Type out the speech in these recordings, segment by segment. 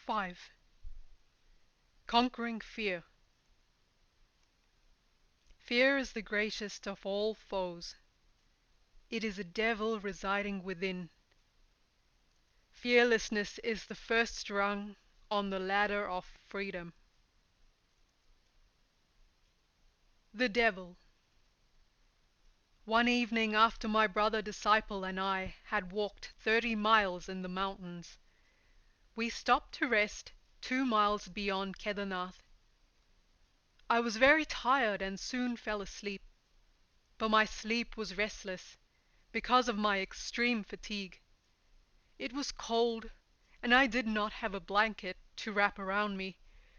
5. Conquering fear. Fear is the greatest of all foes. It is a devil residing within. Fearlessness is the first rung on the ladder of freedom. The Devil. One evening after my brother disciple and I had walked 30 miles in the mountains, we stopped to rest 2 miles beyond Kedarnath. I was very tired and soon fell asleep, but my sleep was restless because of my extreme fatigue. It was cold, and I did not have a blanket to wrap around me,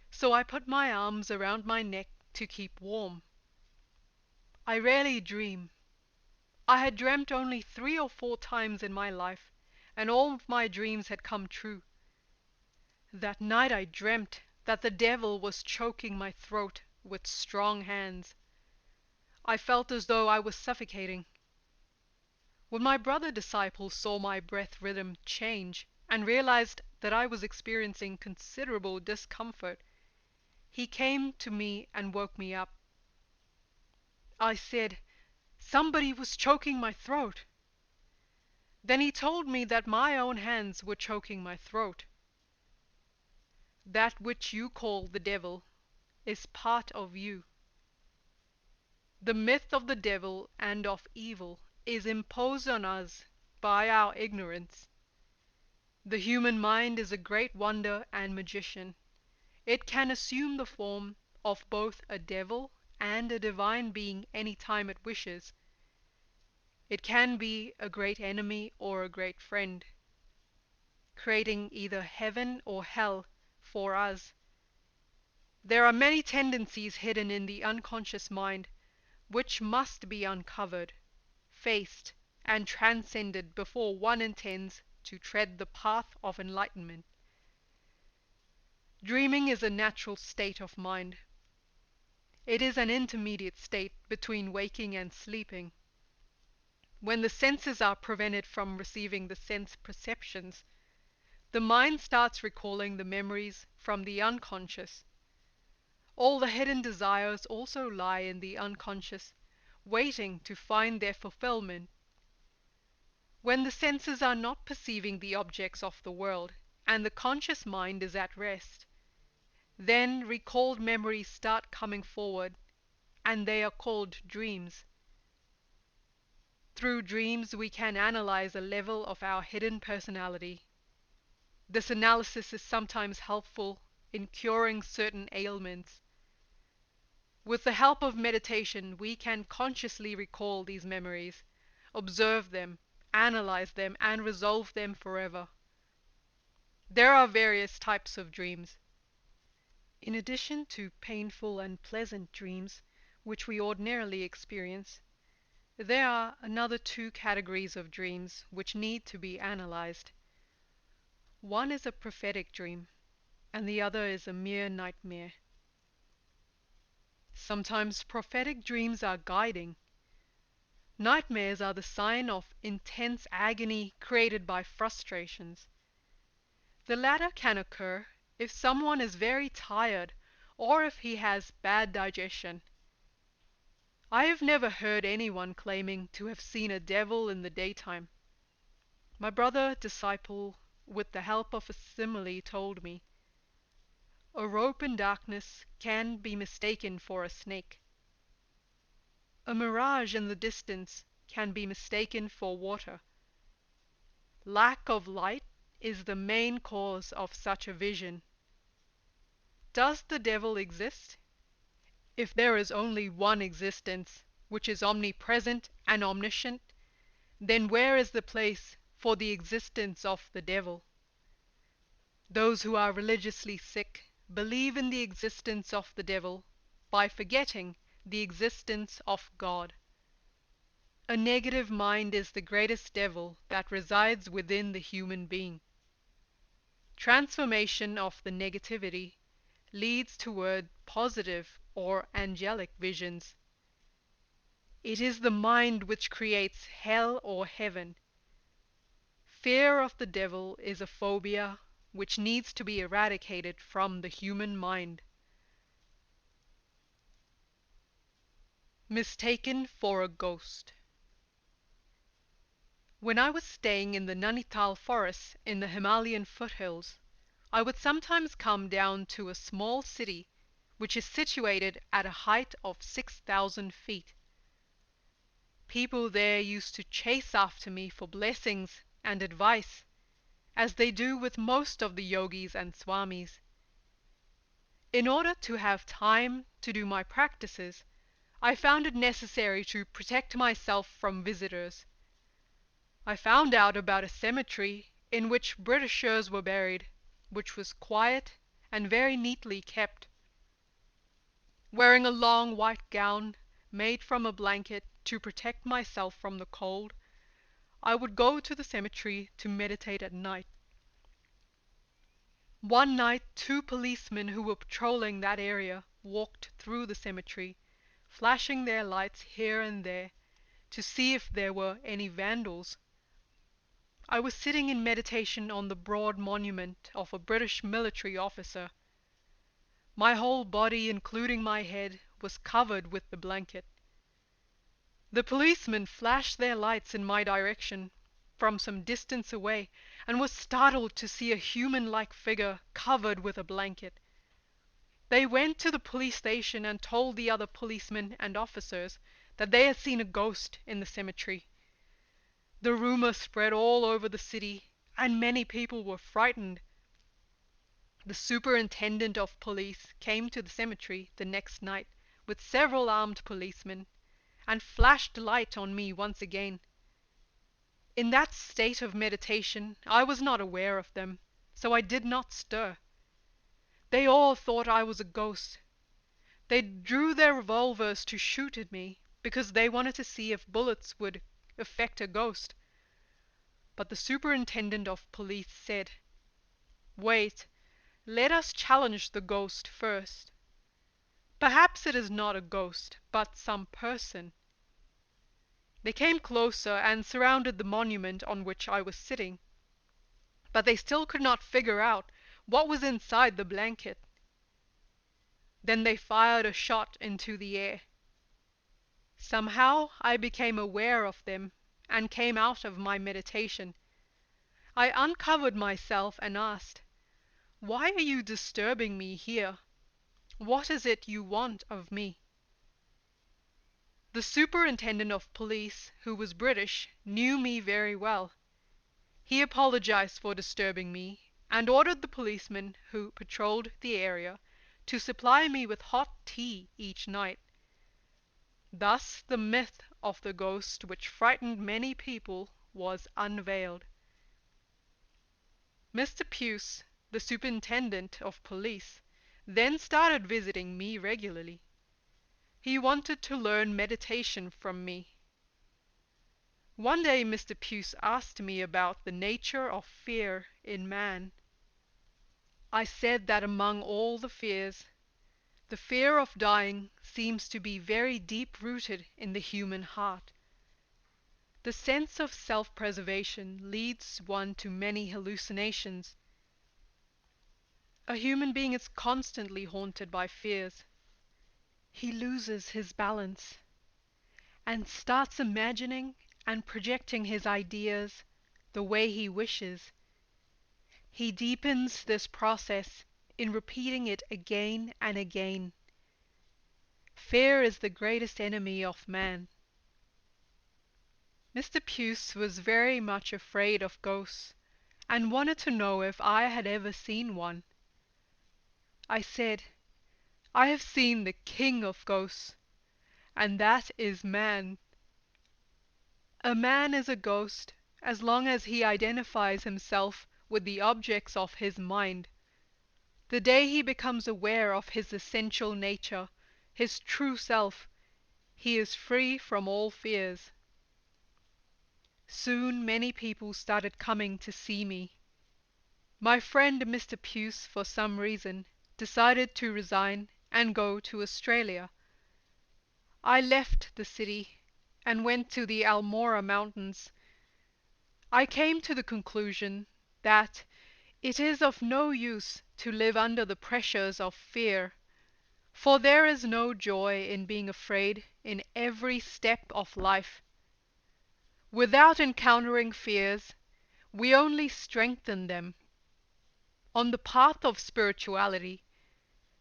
so I put my arms around my neck to keep warm. I rarely dream. I had dreamt only 3 or 4 times in my life, and all of my dreams had come true. That night I dreamt that the devil was choking my throat with strong hands. I felt as though I was suffocating. When my brother disciple saw my breath rhythm change and realized that I was experiencing considerable discomfort, he came to me and woke me up. I said, "Somebody was choking my throat." Then he told me that my own hands were choking my throat. That which you call the devil is part of you. The myth of the devil and of evil is imposed on us by our ignorance. The human mind is a great wonder and magician. It can assume the form of both a devil and a divine being any time it wishes. It can be a great enemy or a great friend, creating either heaven or hell for us. There are many tendencies hidden in the unconscious mind which must be uncovered, faced, and transcended before one intends to tread the path of enlightenment. Dreaming is a natural state of mind. It is an intermediate state between waking and sleeping. When the senses are prevented from receiving the sense perceptions, the mind starts recalling the memories from the unconscious. All the hidden desires also lie in the unconscious, waiting to find their fulfillment. When the senses are not perceiving the objects of the world, and the conscious mind is at rest, then recalled memories start coming forward, and they are called dreams. Through dreams we can analyze a level of our hidden personality. This analysis is sometimes helpful in curing certain ailments. With the help of meditation, we can consciously recall these memories, observe them, analyze them, and resolve them forever. There are various types of dreams. In addition to painful and pleasant dreams, which we ordinarily experience, there are another 2 categories of dreams which need to be analyzed. One is a prophetic dream, and the other is a mere nightmare. Sometimes prophetic dreams are guiding. Nightmares are the sign of intense agony created by frustrations. The latter can occur if someone is very tired or if he has bad digestion. I have never heard anyone claiming to have seen a devil in the daytime. My brother disciple, with the help of a simile, told me, "A rope in darkness can be mistaken for a snake. A mirage in the distance can be mistaken for water. Lack of light is the main cause of such a vision." Does the devil exist? If there is only one existence, which is omnipresent and omniscient, then where is the place for the existence of the devil? Those who are religiously sick believe in the existence of the devil by forgetting the existence of God. A negative mind is the greatest devil that resides within the human being. Transformation of the negativity leads toward positive or angelic visions. It is the mind which creates hell or heaven. Fear of the devil is a phobia which needs to be eradicated from the human mind. Mistaken for a ghost. When I was staying in the Nainital forests in the Himalayan foothills, I would sometimes come down to a small city which is situated at a height of 6,000 feet. People there used to chase after me for blessings and advice, as they do with most of the yogis and swamis. In order to have time to do my practices, I found it necessary to protect myself from visitors. I found out about a cemetery in which Britishers were buried, which was quiet and very neatly kept. Wearing a long white gown made from a blanket to protect myself from the cold, I would go to the cemetery to meditate at night. One night 2 policemen who were patrolling that area walked through the cemetery, flashing their lights here and there to see if there were any vandals. I was sitting in meditation on the broad monument of a British military officer. My whole body, including my head, was covered with the blanket. The policemen flashed their lights in my direction from some distance away, and was startled to see a human-like figure covered with a blanket. They went to the police station and told the other policemen and officers that they had seen a ghost in the cemetery. The rumor spread all over the city, and many people were frightened. The superintendent of police came to the cemetery the next night with several armed policemen, and flashed light on me once again. In that state of meditation I was not aware of them, so I did not stir. They all thought I was a ghost. They drew their revolvers to shoot at me, because they wanted to see if bullets would affect a ghost. But the superintendent of police said, "Wait, let us challenge the ghost first. Perhaps it is not a ghost, but some person." They came closer and surrounded the monument on which I was sitting, but they still could not figure out what was inside the blanket. Then they fired a shot into the air. Somehow I became aware of them and came out of my meditation. I uncovered myself and asked, "Why are you disturbing me here? What is it you want of me?" The superintendent of police, who was British, knew me very well. He apologized for disturbing me, and ordered the policemen who patrolled the area to supply me with hot tea each night. Thus the myth of the ghost, which frightened many people, was unveiled. Mr. Puce, the superintendent of police, then started visiting me regularly. He wanted to learn meditation from me. One day Mr. Puce asked me about the nature of fear in man. I said that among all the fears, the fear of dying seems to be very deep-rooted in the human heart. The sense of self-preservation leads one to many hallucinations. A human being is constantly haunted by fears. He loses his balance and starts imagining and projecting his ideas the way he wishes. He deepens this process in repeating it again and again. Fear is the greatest enemy of man. Mr. Puce was very much afraid of ghosts and wanted to know if I had ever seen one. I said, "I have seen the king of ghosts, and that is man." A man is a ghost as long as he identifies himself with the objects of his mind. The day he becomes aware of his essential nature, his true self, he is free from all fears. Soon many people started coming to see me. My friend Mr. Puce, for some reason, decided to resign and go to Australia. I left the city and went to the Almora Mountains. I came to the conclusion that It is of no use to live under the pressures of fear, for there is no joy in being afraid in every step of life. Without encountering fears, we only strengthen them. On the path of spirituality,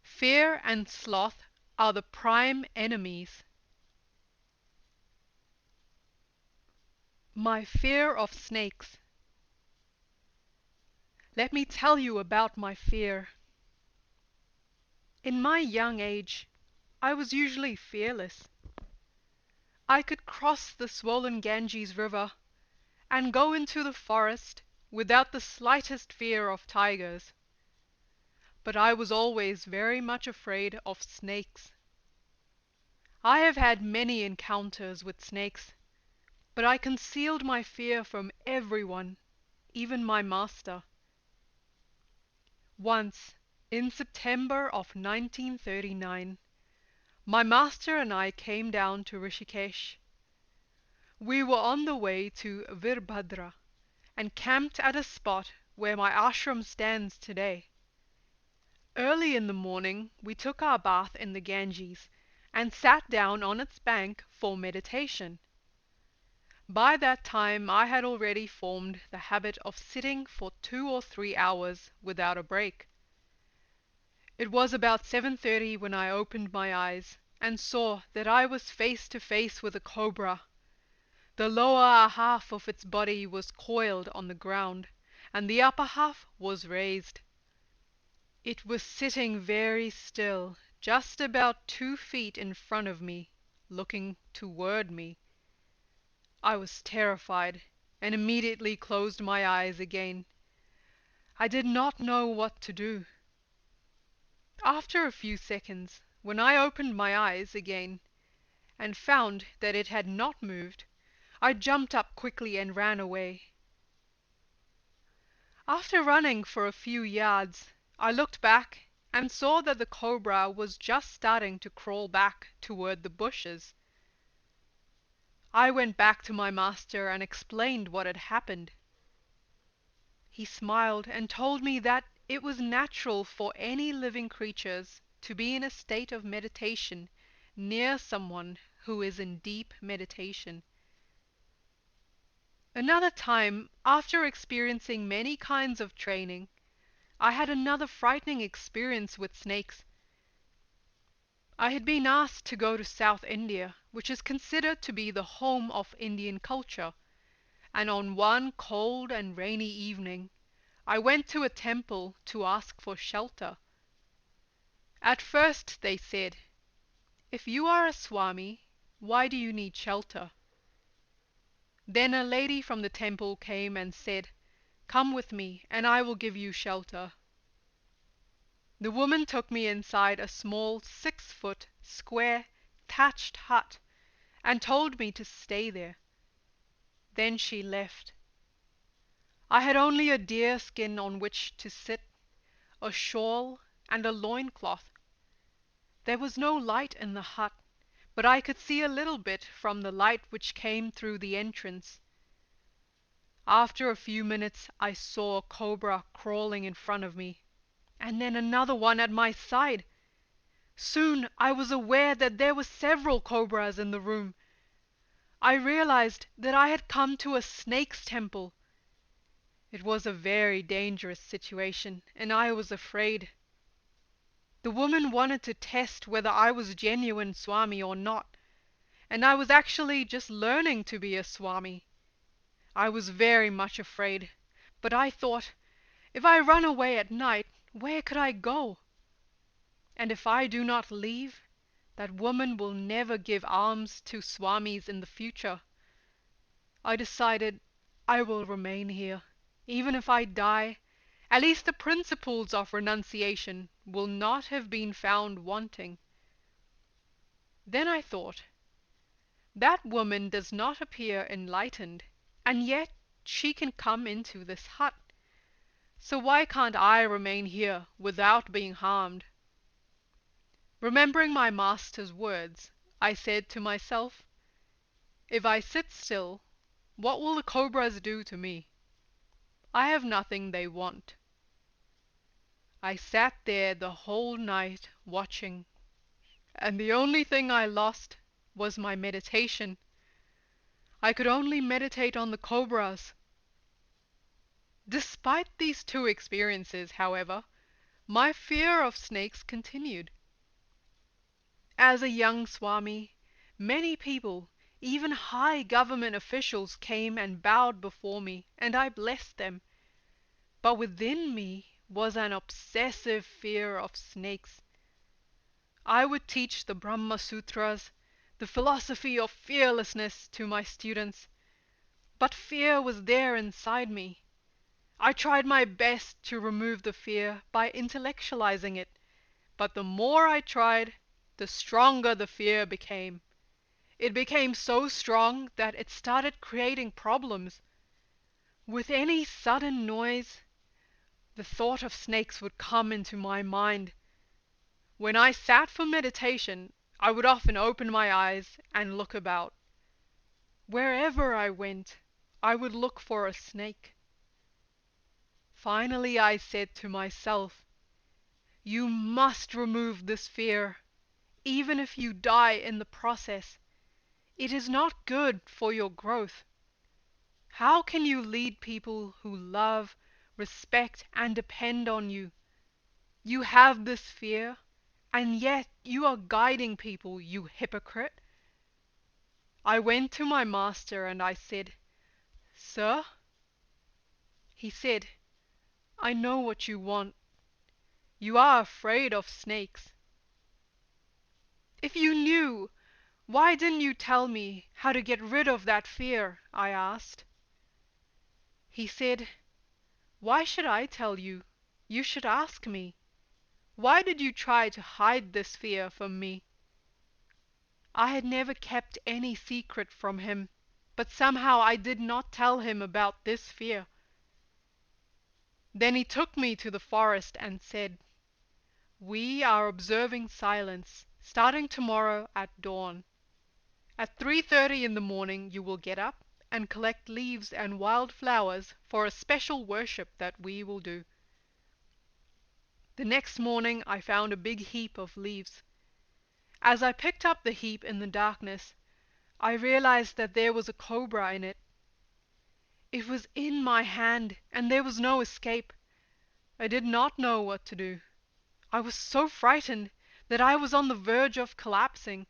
fear and sloth are the prime enemies. My fear of snakes. Let me tell you about my fear. In my young age, I was usually fearless. I could cross the swollen Ganges River and go into the forest without the slightest fear of tigers. But I was always very much afraid of snakes. I have had many encounters with snakes, but I concealed my fear from everyone, even my master. Once, in September of 1939, my master and I came down to Rishikesh. We were on the way to Virbhadra and camped at a spot where my ashram stands today. Early in the morning we took our bath in the Ganges and sat down on its bank for meditation. By that time I had already formed the habit of sitting for 2 or 3 hours without a break. It was about 7:30 when I opened my eyes and saw that I was face to face with a cobra. The lower half of its body was coiled on the ground, and the upper half was raised. It was sitting very still, just about 2 feet in front of me, looking toward me. I was terrified, and immediately closed my eyes again. I did not know what to do. After a few seconds, when I opened my eyes again, and found that it had not moved, I jumped up quickly and ran away. After running for a few yards, I looked back and saw that the cobra was just starting to crawl back toward the bushes. I went back to my master and explained what had happened. He smiled and told me that it was natural for any living creatures to be in a state of meditation near someone who is in deep meditation. Another time, after experiencing many kinds of training, I had another frightening experience with snakes. I had been asked to go to South India, which is considered to be the home of Indian culture, and on one cold and rainy evening, I went to a temple to ask for shelter. At first they said, "If you are a Swami, why do you need shelter?" Then a lady from the temple came and said, "Come with me, and I will give you shelter." The woman took me inside a small 6-foot square thatched hut and told me to stay there. Then she left. I had only a deer skin on which to sit, a shawl, and a loincloth. There was no light in the hut, but I could see a little bit from the light which came through the entrance. After a few minutes I saw a cobra crawling in front of me, and then another one at my side. Soon I was aware that there were several cobras in the room. I realized that I had come to a snake's temple. It was a very dangerous situation, and I was afraid. The woman wanted to test whether I was genuine Swami or not, and I was actually just learning to be a Swami. I was very much afraid, but I thought, if I run away at night, where could I go? And if I do not leave, that woman will never give alms to Swamis in the future. I decided I will remain here. Even if I die, at least the principles of renunciation will not have been found wanting. Then I thought, that woman does not appear enlightened, and yet she can come into this hut. So why can't I remain here without being harmed? Remembering my master's words, I said to myself, if I sit still, what will the cobras do to me? I have nothing they want. I sat there the whole night watching, and the only thing I lost was my meditation. I could only meditate on the cobras. Despite these two experiences, however, my fear of snakes continued. As a young Swami, many people, even high government officials, came and bowed before me, and I blessed them. But within me was an obsessive fear of snakes. I would teach the Brahma Sutras, the philosophy of fearlessness, to my students, but fear was there inside me. I tried my best to remove the fear by intellectualizing it, but the more I tried, the stronger the fear became. It became so strong that it started creating problems. With any sudden noise, the thought of snakes would come into my mind. When I sat for meditation, I would often open my eyes and look about. Wherever I went, I would look for a snake. Finally, I said to myself, "You must remove this fear, even if you die in the process. It is not good for your growth. How can you lead people who love, respect, and depend on you? You have this fear, and yet you are guiding people, you hypocrite." I went to my master and I said, "Sir?" He said, "I know what you want. You are afraid of snakes." "If you knew, why didn't you tell me how to get rid of that fear?" I asked. He said, "Why should I tell you? You should ask me. Why did you try to hide this fear from me?" I had never kept any secret from him, but somehow I did not tell him about this fear. Then he took me to the forest and said, "We are observing silence, starting tomorrow at dawn. At 3:30 in the morning you will get up and collect leaves and wild flowers for a special worship that we will do." The next morning I found a big heap of leaves. As I picked up the heap in the darkness, I realized that there was a cobra in it. It was in my hand, and there was no escape. I did not know what to do. I was so frightened that I was on the verge of collapsing.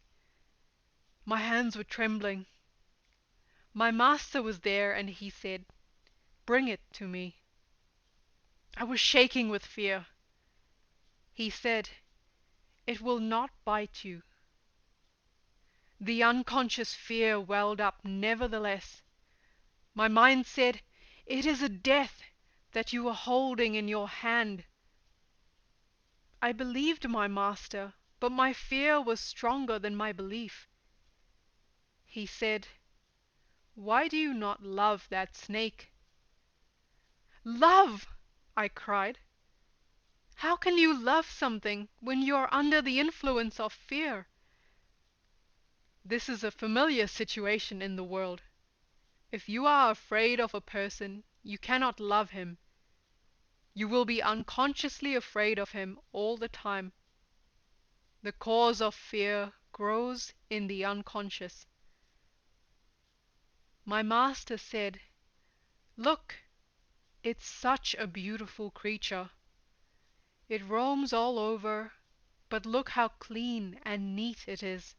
My hands were trembling. My master was there, and he said, "Bring it to me." I was shaking with fear. He said, "It will not bite you." The unconscious fear welled up nevertheless. My mind said, "It is a death that you are holding in your hand." I believed my master, but my fear was stronger than my belief. He said, "Why do you not love that snake?" "Love!" I cried. "How can you love something when you are under the influence of fear?" This is a familiar situation in the world. If you are afraid of a person, you cannot love him. You will be unconsciously afraid of him all the time. The cause of fear grows in the unconscious. My master said, "Look, it's such a beautiful creature. It roams all over, but look how clean and neat it is.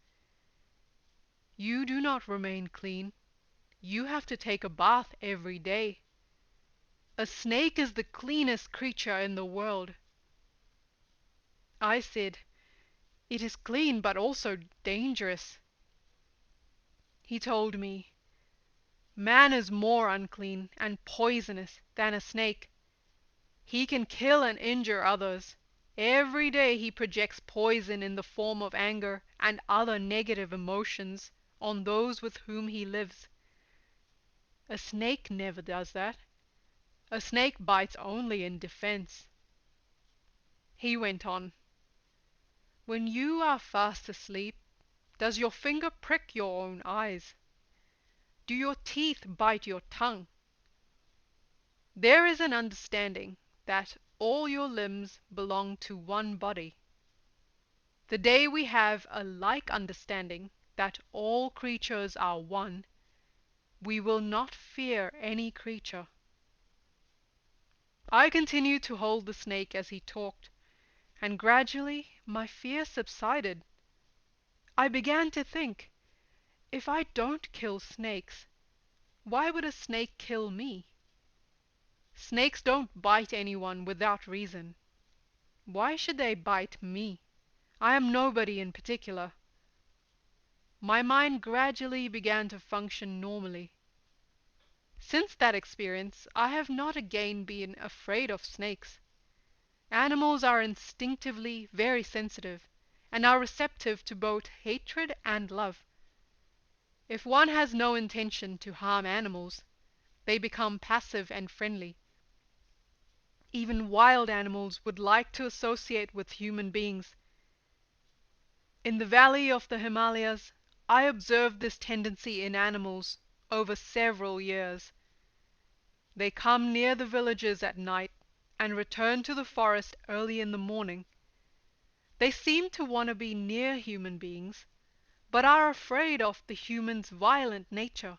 You do not remain clean. You have to take a bath every day. A snake is the cleanest creature in the world." I said, "It is clean but also dangerous." He told me, "Man is more unclean and poisonous than a snake. He can kill and injure others. Every day he projects poison in the form of anger and other negative emotions on those with whom he lives. A snake never does that. A snake bites only in defense." He went on, "When you are fast asleep, does your finger prick your own eyes? Do your teeth bite your tongue? There is an understanding that all your limbs belong to one body. The day we have a like understanding that all creatures are one, we will not fear any creature. I continued to hold the snake as he talked, and gradually my fear subsided. I began to think, if I don't kill snakes, why would a snake kill me? Snakes don't bite anyone without reason. Why should they bite me? I am nobody in particular. My mind gradually began to function normally. Since that experience, I have not again been afraid of snakes. Animals are instinctively very sensitive, and are receptive to both hatred and love. If one has no intention to harm animals, they become passive and friendly. Even wild animals would like to associate with human beings. In the valley of the Himalayas, I observed this tendency in animals over several years. They come near the villages at night and return to the forest early in the morning. They seem to want to be near human beings, but are afraid of the human's violent nature.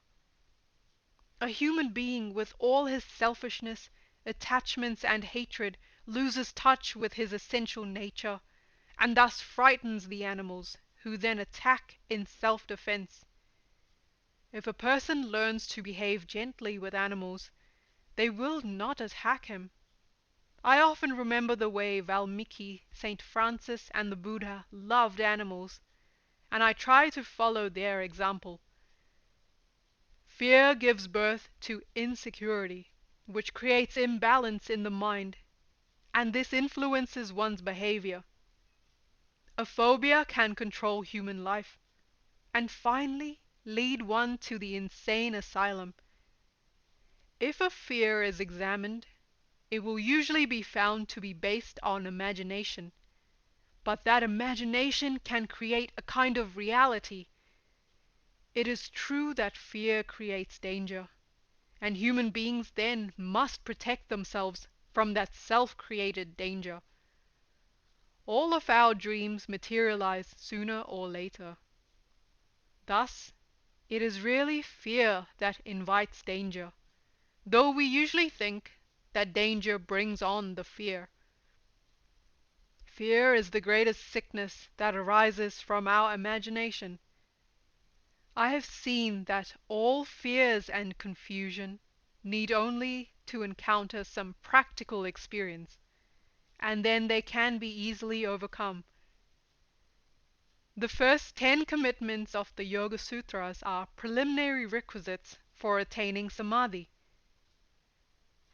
A human being with all his selfishness, attachments, and hatred loses touch with his essential nature, and thus frightens the animals, who then attack in self-defense. If a person learns to behave gently with animals, they will not attack him. I often remember the way Valmiki, Saint Francis, and the Buddha loved animals, and I try to follow their example. Fear gives birth to insecurity, which creates imbalance in the mind, and this influences one's behavior. A phobia can control human life, and finally lead one to the insane asylum. If a fear is examined, it will usually be found to be based on imagination, but that imagination can create a kind of reality. It is true that fear creates danger, and human beings then must protect themselves from that self-created danger. All of our dreams materialize sooner or later. Thus, it is really fear that invites danger, though we usually think that danger brings on the fear. Fear is the greatest sickness that arises from our imagination. I have seen that all fears and confusion need only to encounter some practical experience, and then they can be easily overcome. The first 10 commitments of the Yoga Sutras are preliminary requisites for attaining samadhi,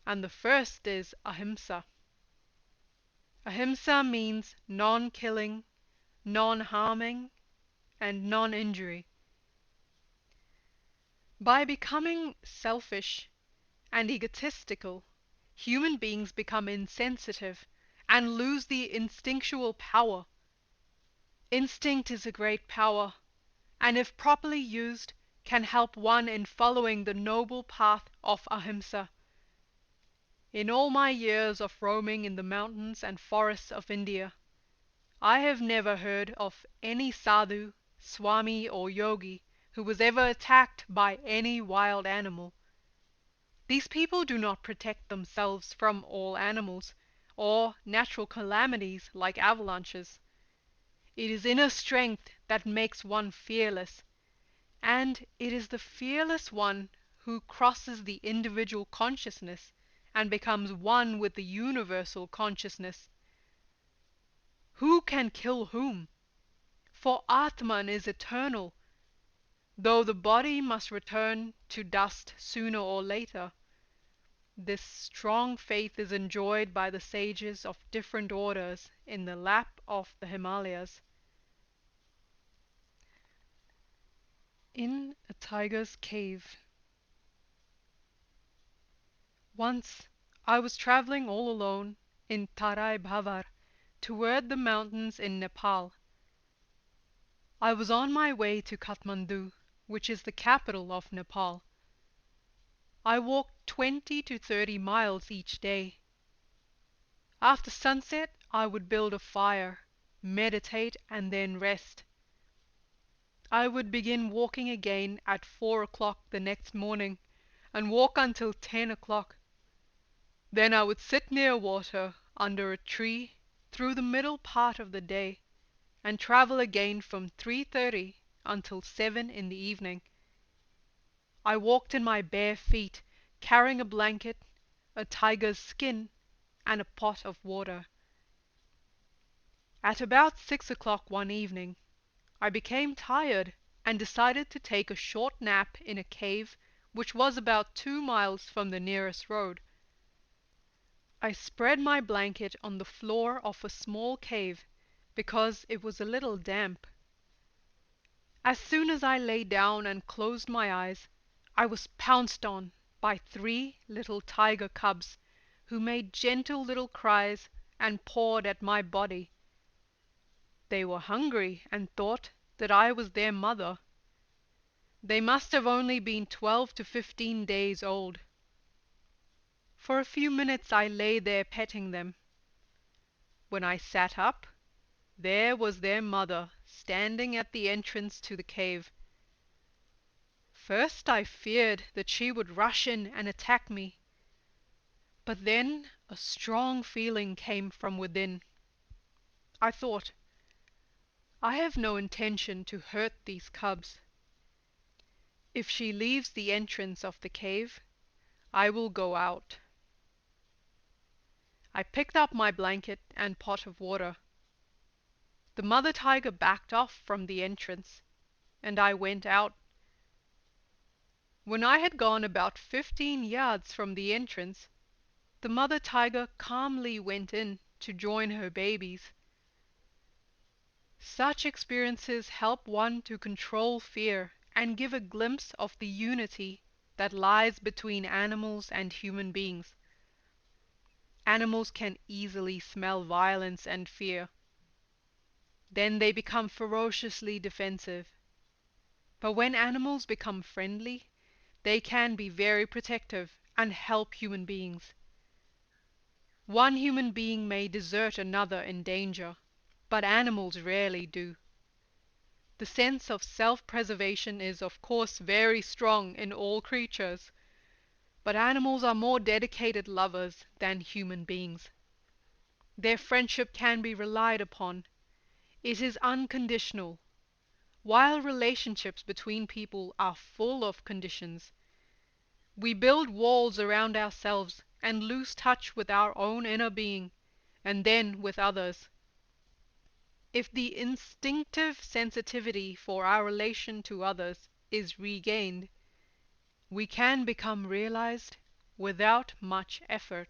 and the first is ahimsa. Ahimsa means non-killing, non-harming, and non-injury. By becoming selfish and egotistical, human beings become insensitive and lose the instinctual power. Instinct is a great power, and if properly used, can help one in following the noble path of ahimsa. In all my years of roaming in the mountains and forests of India, I have never heard of any sadhu, swami, or yogi who was ever attacked by any wild animal. These people do not protect themselves from all animals, or natural calamities like avalanches. It is inner strength that makes one fearless, and it is the fearless one who crosses the individual consciousness and becomes one with the universal consciousness. Who can kill whom? For Atman is eternal, though the body must return to dust sooner or later. This strong faith is enjoyed by the sages of different orders in the lap of the Himalayas. In a tiger's cave. Once I was traveling all alone in Tarai Bhavar toward the mountains in Nepal. I was on my way to Kathmandu, which is the capital of Nepal. I walked 20 to 30 miles each day. After sunset, I would build a fire, meditate, and then rest. I would begin walking again at 4 o'clock the next morning and walk until 10 o'clock. Then I would sit near water, under a tree, through the middle part of the day, and travel again from 3:30 until 7 in the evening. I walked in my bare feet, carrying a blanket, a tiger's skin, and a pot of water. At about 6 o'clock one evening, I became tired and decided to take a short nap in a cave which was about 2 miles from the nearest road. I spread my blanket on the floor of a small cave because it was a little damp. As soon as I lay down and closed my eyes, I was pounced on by 3 little tiger cubs who made gentle little cries and pawed at my body. They were hungry and thought that I was their mother. They must have only been 12 to 15 days old. For a few minutes I lay there petting them. When I sat up, there was their mother standing at the entrance to the cave. First I feared that she would rush in and attack me, but then a strong feeling came from within. I thought, I have no intention to hurt these cubs. If she leaves the entrance of the cave, I will go out. I picked up my blanket and pot of water. The mother tiger backed off from the entrance, and I went out. When I had gone about 15 yards from the entrance, the mother tiger calmly went in to join her babies. Such experiences help one to control fear and give a glimpse of the unity that lies between animals and human beings. Animals can easily smell violence and fear. Then they become ferociously defensive. But when animals become friendly, they can be very protective and help human beings. One human being may desert another in danger, but animals rarely do. The sense of self-preservation is, of course, very strong in all creatures, but animals are more dedicated lovers than human beings. Their friendship can be relied upon. It is unconditional. While relationships between people are full of conditions, we build walls around ourselves and lose touch with our own inner being, and then with others. If the instinctive sensitivity for our relation to others is regained, we can become realized without much effort.